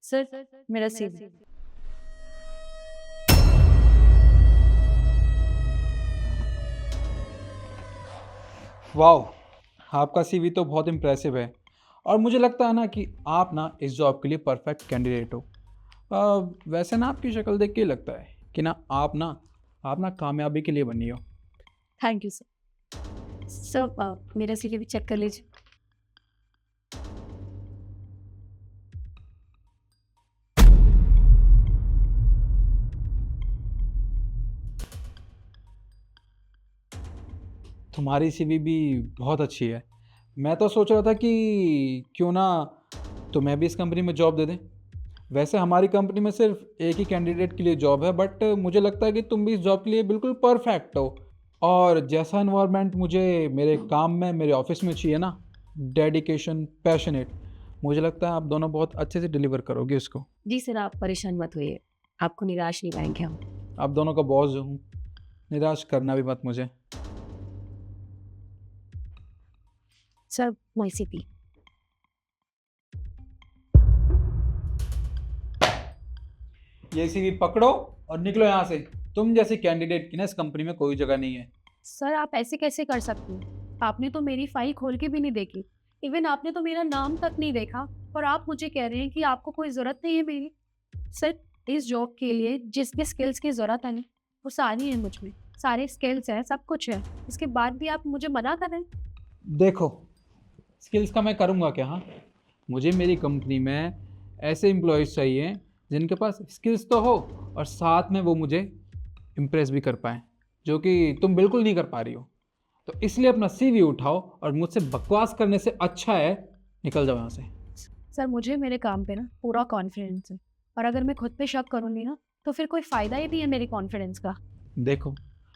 Sir, मेरा CV. वाह, आपका सीवी तो बहुत इम्प्रेसिव है और मुझे लगता है ना कि आप ना इस जॉब के लिए परफेक्ट कैंडिडेट हो। वैसे ना आपकी शक्ल देख के ही लगता है कि ना आप ना कामयाबी के लिए बनी हो। Thank you sir. सर, मेरा सीवी भी चेक कर लीजिए। तुम्हारी सीवी भी बहुत अच्छी है। मैं तो सोच रहा था कि क्यों ना तुम्हें भी इस कंपनी में जॉब दे दें। वैसे हमारी कंपनी में सिर्फ एक ही कैंडिडेट के लिए जॉब है, बट मुझे लगता है कि तुम भी इस जॉब के लिए बिल्कुल परफेक्ट हो। और जैसा इन्वायरमेंट मुझे मेरे काम में, मेरे ऑफिस में चाहिए ना, डेडिकेशन, पैशनेट, मुझे लगता है आप दोनों बहुत अच्छे से डिलीवर करोगे उसको। जी सर, आप परेशान मत होइए, आपको निराश नहीं करेंगे हम। आप दोनों का बॉस जो हूँ, निराश करना भी मत मुझे। Sir, my CV. ये सीवी पकड़ो और निकलो यहाँ से। तुम जैसे कैंडिडेट की ना इस कंपनी में कोई जगह नहीं है। सर, आप ऐसे कैसे कर सकते हैं? आपने तो मेरी फाइल खोल के भी नहीं देखी। इवन आपने तो मेरा नाम तक नहीं देखा और आप मुझे कह रहे हैं कि आपको कोई ज़रूरत नहीं है मेरी। सर, इस जॉब के लिए जिस भी स्किल्स की ज़रूरत है ना, वो सारी है मुझ में। सारे स्किल्स हैं, सब कुछ है। इसके बाद भी आप मुझे मना कर रहे हैं। देखो, स्किल्स का मैं करूँगा क्या? हाँ, मुझे मेरी कंपनी में ऐसे एम्प्लॉयज़ चाहिए जिनके पास स्किल्स तो हो और साथ में वो मुझे इम्प्रेस भी कर पाएँ, जो कि तुम बिल्कुल नहीं कर पा रही हो। तो इसलिए अपना सीवी उठाओ और मुझसे बकवास करने से अच्छा है निकल जाओ यहाँ से। सर, मुझे मेरे काम पे ना पूरा कॉन्फिडेंस है और अगर मैं खुद पे शक करूँगी ना, तो फिर कोई फ़ायदा ही नहीं है मेरे कॉन्फिडेंस का। देखो,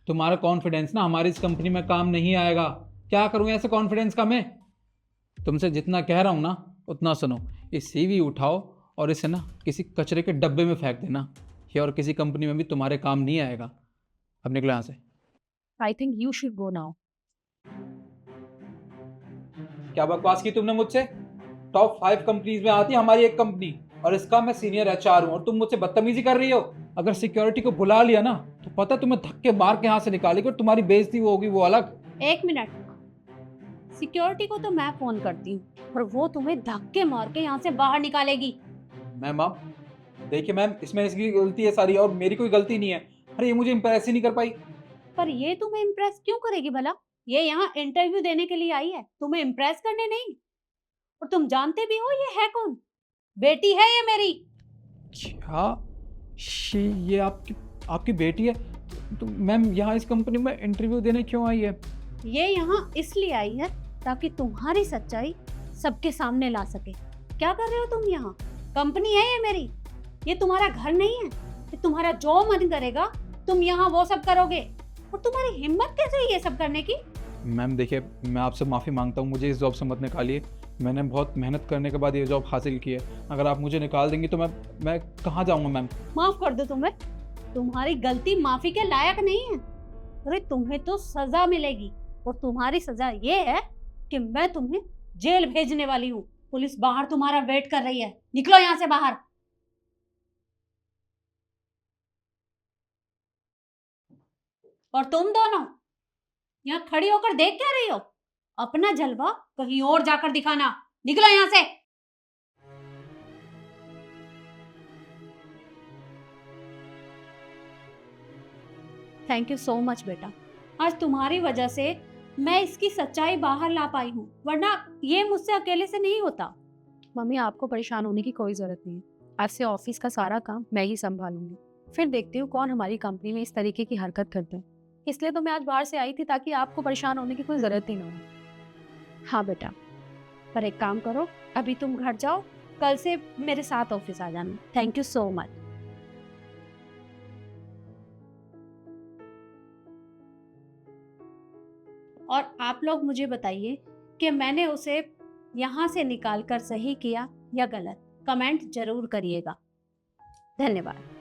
तुम्हारा कॉन्फिडेंस ना हमारी इस कंपनी में काम नहीं आएगा। क्या करूँ ऐसे कॉन्फिडेंस का मैं? तुमसे जितना कह रहा हूँ ना उतना सुनो। ये सीवी उठाओ और इसे ना किसी कचरे के डब्बे में फेंक देना। ये और किसी कंपनी में भी तुम्हारे काम नहीं आएगा। अब निकलो यहाँ से। I think you should go now. क्या बकवास की तुमने मुझसे? टॉप 5 कंपनीज में आती है हमारी एक कंपनी और इसका मैं सीनियर एचआर हूँ और तुम मुझसे बदतमीजी कर रही हो। अगर सिक्योरिटी को बुला लिया ना तो पता है तुम्हें धक्के मार के यहाँ से निकालेगी और तुम्हारी बेइज्जती वो होगी वो अलग। एक मिनट, सिक्योरिटी को तो मैं फोन करती हूँ और वो तुम्हें धक्के मार के यहाँ से बाहर निकालेगी। मैम, आप देखिए मैम, इसमें इसकी गलती है सारी और मेरी कोई गलती नहीं है। अरे ये मुझे इम्प्रेस ही नहीं कर पाई। पर ये तुम्हें इम्प्रेस क्यों करेगी भला? ये यहाँ इंटरव्यू देने के लिए आई है, तुम्हें इम्प्रेस करने नहीं। और तुम जानते भी हो ये है कौन? बेटी है ये मेरी। क्या? ये आपकी आपकी बेटी है? तो मैम यहाँ इस कंपनी में इंटरव्यू देने क्यों आई है? ये यहाँ इसलिए आई है ताकि तुम्हारी सच्चाई सबके सामने ला सके। क्या कर रहे हो तुम यहाँ? कंपनी है ये मेरी, ये तुम्हारा घर नहीं है। ये तुम्हारा जो मन करेगा तुम यहाँ वो सब करोगे। और तुम्हारी हिम्मत कैसे हुई ये सब करने की? मैम देखिए, मैं आपसे माफ़ी मांगता हूँ, मुझे इस जॉब से मत निकालिए। मैंने बहुत मेहनत करने के बाद ये जॉब हासिल की है। अगर आप मुझे निकाल देंगी तो मैं कहाँ जाऊँगा मैम? माफ कर दो तुम्हें, तुम्हारी गलती माफी के लायक नहीं है। अरे तुम्हें तो सजा मिलेगी और तुम्हारी सजा ये है कि मैं तुम्हें जेल भेजने वाली हूँ। पुलिस बाहर तुम्हारा वेट कर रही है, निकलो यहाँ से बाहर। और तुम दोनों यहाँ खड़ी होकर देख क्या रही हो? अपना जलवा कहीं और जाकर दिखाना। निकलो यहाँ से। थैंक यू सो मच बेटा, आज तुम्हारी वजह से मैं इसकी सच्चाई बाहर ला पाई हूँ, वरना ये मुझसे अकेले से नहीं होता। मम्मी, आपको परेशान होने की कोई जरूरत नहीं है। आज से ऑफिस का सारा काम मैं ही संभालूंगी। फिर देखती हूँ कौन हमारी कंपनी में इस तरीके की हरकत करते हैं। इसलिए तो मैं आज बाहर से आई थी ताकि आपको परेशान होने की कोई जरूरत ही ना हो। हाँ बेटा, पर एक काम करो, अभी तुम घर जाओ, कल से मेरे साथ ऑफिस आ जाना। Thank you so much. और आप लोग मुझे बताइए कि मैंने उसे यहाँ से निकाल कर सही किया या गलत। कमेंट जरूर करिएगा। धन्यवाद।